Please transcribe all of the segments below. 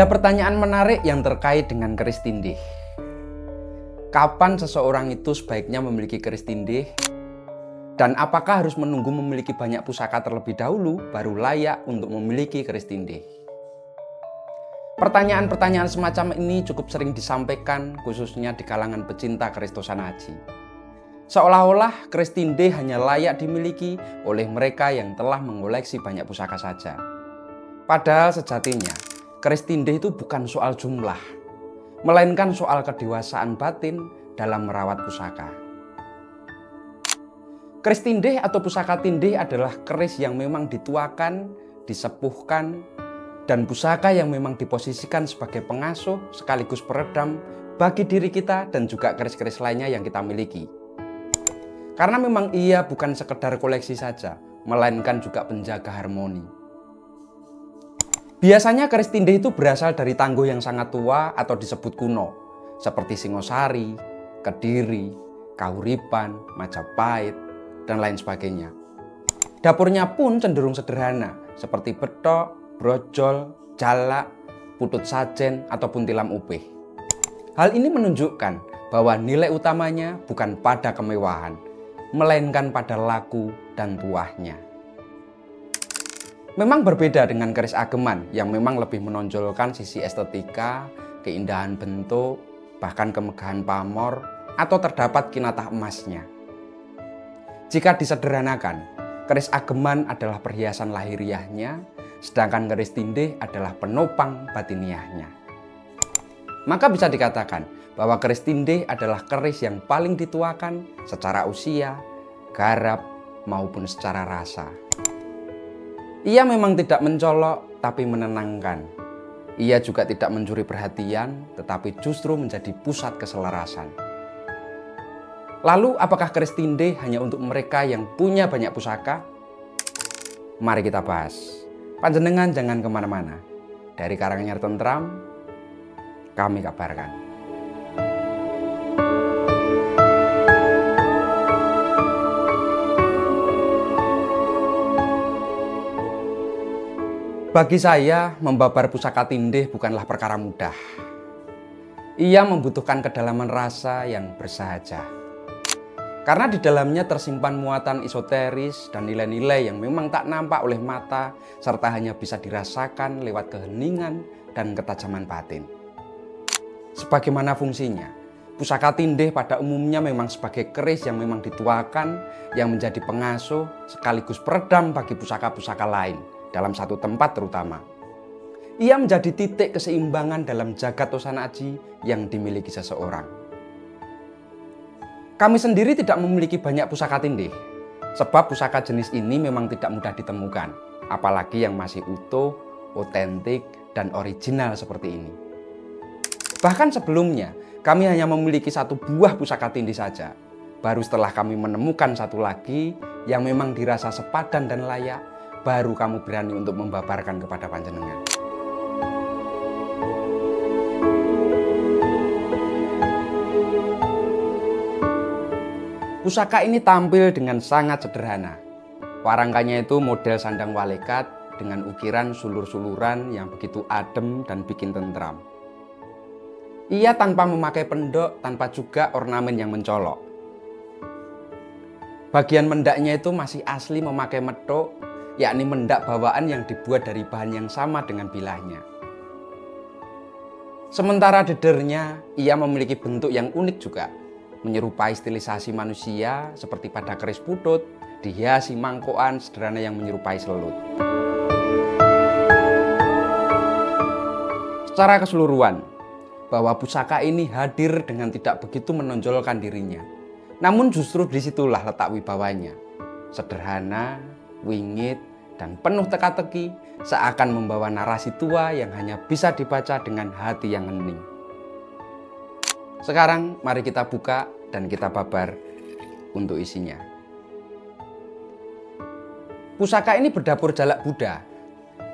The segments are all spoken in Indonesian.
Ada pertanyaan menarik yang terkait dengan keris tindih. Kapan seseorang itu sebaiknya memiliki keris tindih? Dan apakah harus menunggu memiliki banyak pusaka terlebih dahulu baru layak untuk memiliki keris tindih? Pertanyaan-pertanyaan semacam ini cukup sering disampaikan khususnya di kalangan pecinta keris Tosanaji. Seolah-olah keris tindih hanya layak dimiliki oleh mereka yang telah mengoleksi banyak pusaka saja. Padahal sejatinya, keris tindih itu bukan soal jumlah, melainkan soal kedewasaan batin dalam merawat pusaka. Keris tindih atau pusaka tindih adalah keris yang memang dituakan, disepuhkan, dan pusaka yang memang diposisikan sebagai pengasuh sekaligus peredam bagi diri kita dan juga keris-keris lainnya yang kita miliki. Karena memang ia bukan sekedar koleksi saja, melainkan juga penjaga harmoni. Biasanya keris tindih itu berasal dari tangguh yang sangat tua atau disebut kuno, seperti Singosari, Kediri, Kahuripan, Majapahit, dan lain sebagainya. Dapurnya pun cenderung sederhana, seperti betok, brojol, jalak, putut sajen, ataupun tilam upih. Hal ini menunjukkan bahwa nilai utamanya bukan pada kemewahan, melainkan pada laku dan tuahnya. Memang berbeda dengan keris ageman yang memang lebih menonjolkan sisi estetika, keindahan bentuk, bahkan kemegahan pamor, atau terdapat kinatah emasnya. Jika disederhanakan, keris ageman adalah perhiasan lahiriahnya, sedangkan keris tindih adalah penopang batiniahnya. Maka bisa dikatakan bahwa keris tindih adalah keris yang paling dituakan secara usia, garap, maupun secara rasa. Ia memang tidak mencolok, tapi menenangkan. Ia juga tidak mencuri perhatian, tetapi justru menjadi pusat keselarasan. Lalu, apakah keris tindih hanya untuk mereka yang punya banyak pusaka? Mari kita bahas. Panjenengan jangan kemana-mana. Dari Karanganyar Tentram, kami kabarkan. Bagi saya, membabar pusaka tindih bukanlah perkara mudah. Ia membutuhkan kedalaman rasa yang bersahaja. Karena di dalamnya tersimpan muatan esoteris dan nilai-nilai yang memang tak nampak oleh mata, serta hanya bisa dirasakan lewat keheningan dan ketajaman batin. Sebagaimana fungsinya, pusaka tindih pada umumnya memang sebagai keris yang memang dituakan, yang menjadi pengasuh sekaligus peredam bagi pusaka-pusaka lain dalam satu tempat terutama. Ia menjadi titik keseimbangan dalam jagat Tosanaji yang dimiliki seseorang. Kami sendiri tidak memiliki banyak pusaka tindih, sebab pusaka jenis ini memang tidak mudah ditemukan, apalagi yang masih utuh, otentik, dan original seperti ini. Bahkan sebelumnya, kami hanya memiliki satu buah pusaka tindih saja. Baru setelah kami menemukan satu lagi yang memang dirasa sepadan dan layak, baru kamu berani untuk membabarkan kepada panjenengan. Pusaka ini tampil dengan sangat sederhana. Warangkanya itu model sandang walekat dengan ukiran sulur-suluran yang begitu adem dan bikin tentram. Ia tanpa memakai pendok, tanpa juga ornamen yang mencolok. Bagian mendaknya itu masih asli memakai metok, yakni mendak bawaan yang dibuat dari bahan yang sama dengan bilahnya. Sementara dedernya, ia memiliki bentuk yang unik juga, menyerupai stilisasi manusia seperti pada keris putut, dihiasi mangkokan sederhana yang menyerupai selut. Secara keseluruhan, bahwa pusaka ini hadir dengan tidak begitu menonjolkan dirinya. Namun justru disitulah letak wibawanya. Sederhana, wingit, dan penuh teka-teki, seakan membawa narasi tua yang hanya bisa dibaca dengan hati yang hening. Sekarang mari kita buka dan kita babar untuk isinya. Pusaka ini berdapur jalak Buddha.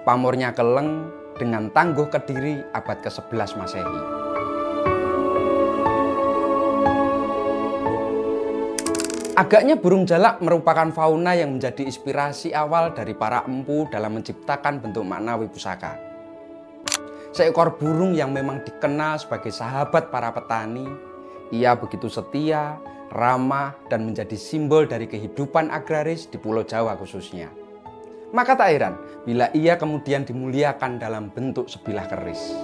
Pamornya keleng dengan tangguh Kediri abad ke-11 Masehi. Agaknya burung jalak merupakan fauna yang menjadi inspirasi awal dari para empu dalam menciptakan bentuk maknawi pusaka. seekor burung yang memang dikenal sebagai sahabat para petani. Ia begitu setia, ramah, dan menjadi simbol dari kehidupan agraris di Pulau Jawa khususnya. Maka tak heran bila ia kemudian dimuliakan dalam bentuk sebilah keris.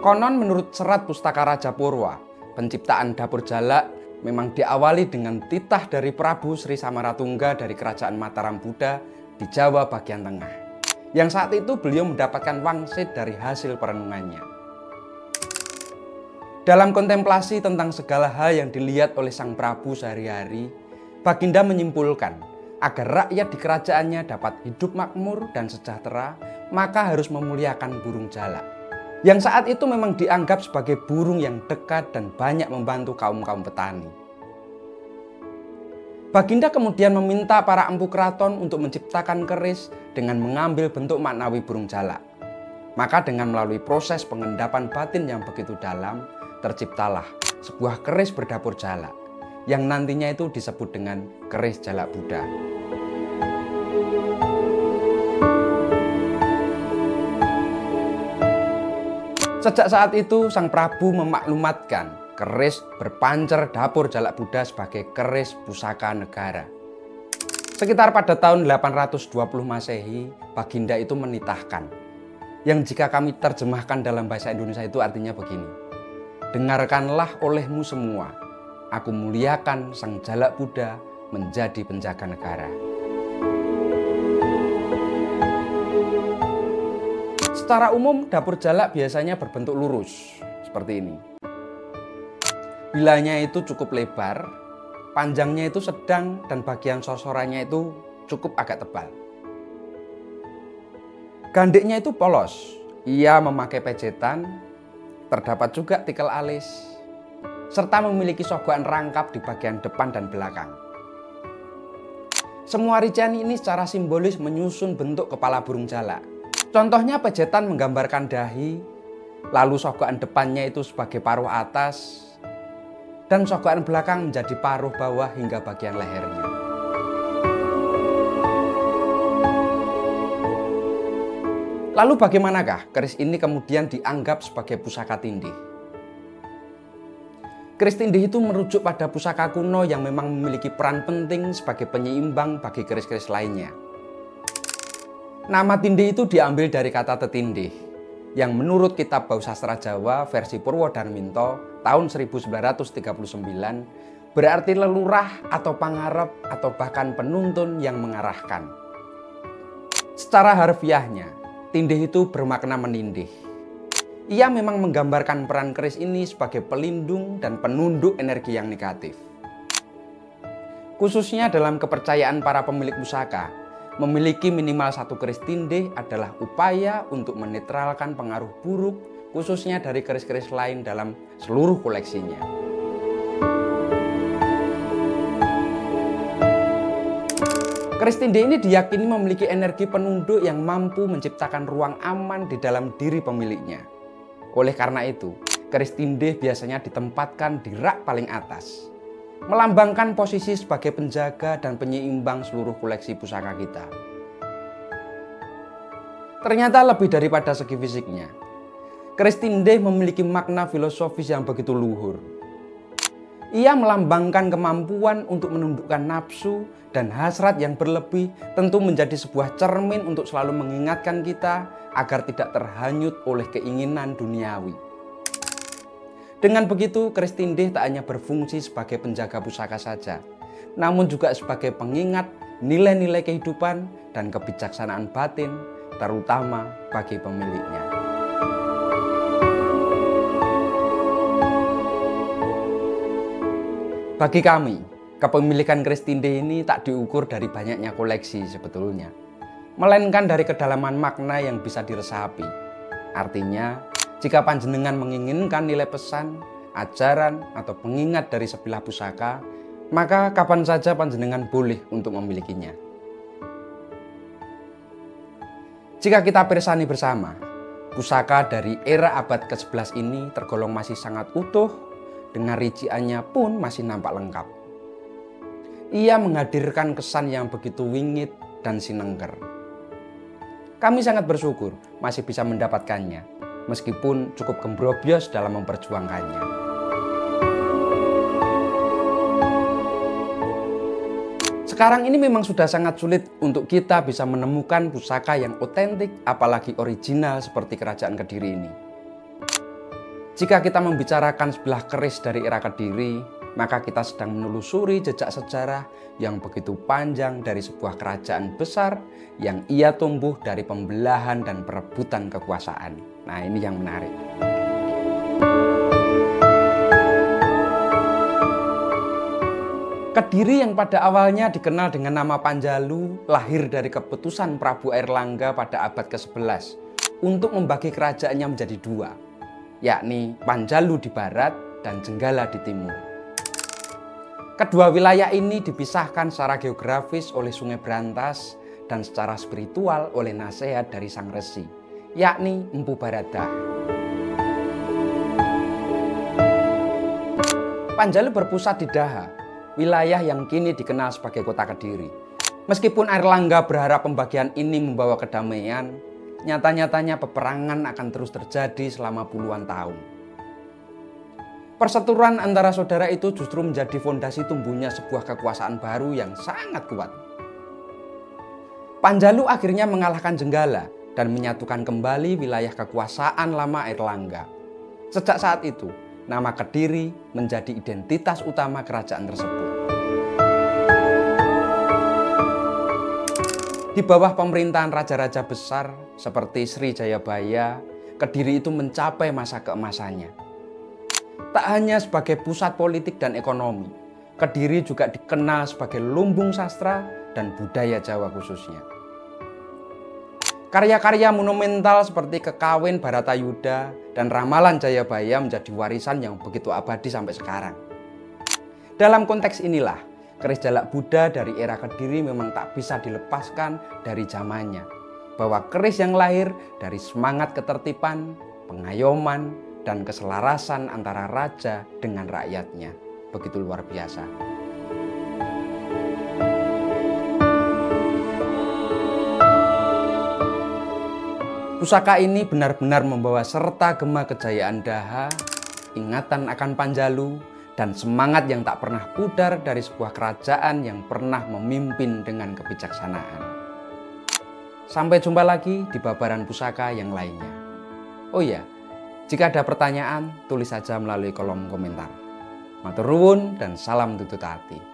Konon menurut serat Pustaka Raja Purwa, penciptaan dapur jalak memang diawali dengan titah dari Prabu Sri Samaratungga dari Kerajaan Mataram Buddha di Jawa bagian tengah. Yang saat itu beliau mendapatkan wangsit dari hasil perenungannya. Dalam kontemplasi tentang segala hal yang dilihat oleh sang Prabu sehari-hari, Baginda menyimpulkan agar rakyat di kerajaannya dapat hidup makmur dan sejahtera, maka harus memuliakan burung jalak. Yang saat itu memang dianggap sebagai burung yang dekat dan banyak membantu kaum-kaum petani. Baginda kemudian meminta para empu keraton untuk menciptakan keris dengan mengambil bentuk maknawi burung jalak. Maka dengan melalui proses pengendapan batin yang begitu dalam, terciptalah sebuah keris berdapur jalak, yang nantinya itu disebut dengan keris jalak Buddha. Sejak saat itu, sang Prabu memaklumatkan keris berpancer dapur jalak Buddha sebagai keris pusaka negara. Sekitar pada tahun 820 Masehi, Baginda itu menitahkan, yang jika kami terjemahkan dalam bahasa Indonesia itu artinya begini: dengarkanlah olehmu semua, aku muliakan sang jalak Buddha menjadi penjaga negara. Secara umum, dapur jalak biasanya berbentuk lurus, seperti ini. Bilanya itu cukup lebar, panjangnya itu sedang, dan bagian sosorannya itu cukup agak tebal. Gandiknya itu polos, ia memakai pejetan, terdapat juga tikel alis, serta memiliki sogokan rangkap di bagian depan dan belakang. Semua rincian ini secara simbolis menyusun bentuk kepala burung jalak. Contohnya pejetan menggambarkan dahi, lalu sogokan depannya itu sebagai paruh atas, dan sogokan belakang menjadi paruh bawah hingga bagian lehernya. Lalu bagaimanakah keris ini kemudian dianggap sebagai pusaka tindih? Keris tindih itu merujuk pada pusaka kuno yang memang memiliki peran penting sebagai penyeimbang bagi keris-keris lainnya. Nama tindih itu diambil dari kata tetindih, yang menurut kitab Bausastra Jawa versi Purwodarminto tahun 1939 berarti lelurah atau pangarep atau bahkan penuntun yang mengarahkan. Secara harfiahnya, tindih itu bermakna menindih. Ia memang menggambarkan peran keris ini sebagai pelindung dan penunduk energi yang negatif. Khususnya dalam kepercayaan para pemilik pusaka, memiliki minimal satu keris tindih adalah upaya untuk menetralkan pengaruh buruk, khususnya dari keris-keris lain dalam seluruh koleksinya. Keris tindih ini diyakini memiliki energi penunduk yang mampu menciptakan ruang aman di dalam diri pemiliknya. Oleh karena itu, keris tindih biasanya ditempatkan di rak paling atas, melambangkan posisi sebagai penjaga dan penyeimbang seluruh koleksi pusaka kita. Ternyata lebih daripada segi fisiknya, keris tindih memiliki makna filosofis yang begitu luhur. Ia melambangkan kemampuan untuk menundukkan nafsu dan hasrat yang berlebih, tentu menjadi sebuah cermin untuk selalu mengingatkan kita agar tidak terhanyut oleh keinginan duniawi. Dengan begitu, keris tindih tak hanya berfungsi sebagai penjaga pusaka saja, namun juga sebagai pengingat nilai-nilai kehidupan dan kebijaksanaan batin, terutama bagi pemiliknya. Bagi kami, kepemilikan keris tindih ini tak diukur dari banyaknya koleksi sebetulnya, melainkan dari kedalaman makna yang bisa diresapi. Artinya, jika panjenengan menginginkan nilai pesan, ajaran, atau pengingat dari sebilah pusaka, maka kapan saja panjenengan boleh untuk memilikinya. Jika kita pirsani bersama, pusaka dari era abad ke-11 ini tergolong masih sangat utuh, dengan rinciannya pun masih nampak lengkap. Ia menghadirkan kesan yang begitu wingit dan sinengker. Kami sangat bersyukur masih bisa mendapatkannya, meskipun cukup gembrobyos dalam memperjuangkannya. Sekarang ini memang sudah sangat sulit untuk kita bisa menemukan pusaka yang otentik, apalagi original seperti Kerajaan Kediri ini. Jika kita membicarakan sebelah keris dari era Kediri, maka kita sedang menelusuri jejak sejarah yang begitu panjang dari sebuah kerajaan besar yang ia tumbuh dari pembelahan dan perebutan kekuasaan. Nah, ini yang menarik. Kediri yang pada awalnya dikenal dengan nama Panjalu lahir dari keputusan Prabu Airlangga pada abad ke-11 untuk membagi kerajaannya menjadi dua, yakni Panjalu di barat dan Jenggala di timur. Kedua wilayah ini dipisahkan secara geografis oleh Sungai Brantas dan secara spiritual oleh nasihat dari Sang Resi, yakni Empu Baradah. Panjalu berpusat di Daha, wilayah yang kini dikenal sebagai kota Kediri. Meskipun Airlangga berharap pembagian ini membawa kedamaian, nyata-nyatanya peperangan akan terus terjadi selama puluhan tahun. Perseteruan antara saudara itu justru menjadi fondasi tumbuhnya sebuah kekuasaan baru yang sangat kuat. Panjalu akhirnya mengalahkan Jenggala dan menyatukan kembali wilayah kekuasaan lama Airlangga. Sejak saat itu, nama Kediri menjadi identitas utama kerajaan tersebut. Di bawah pemerintahan raja-raja besar seperti Sri Jayabaya, Kediri itu mencapai masa keemasannya. Tak hanya sebagai pusat politik dan ekonomi, Kediri juga dikenal sebagai lumbung sastra dan budaya Jawa khususnya. Karya-karya monumental seperti Kekawin Baratayuda dan Ramalan Jayabaya menjadi warisan yang begitu abadi sampai sekarang. Dalam konteks inilah, keris jalak Buddha dari era Kediri memang tak bisa dilepaskan dari zamannya, bahwa keris yang lahir dari semangat ketertiban, pengayoman, dan keselarasan antara raja dengan rakyatnya begitu luar biasa. Pusaka ini benar-benar membawa serta gema kejayaan Daha, ingatan akan Panjalu, dan semangat yang tak pernah pudar dari sebuah kerajaan yang pernah memimpin dengan kebijaksanaan. Sampai jumpa lagi di babaran pusaka yang lainnya. Oh iya, jika ada pertanyaan, tulis saja melalui kolom komentar. Matur nuwun dan salam tutut hati.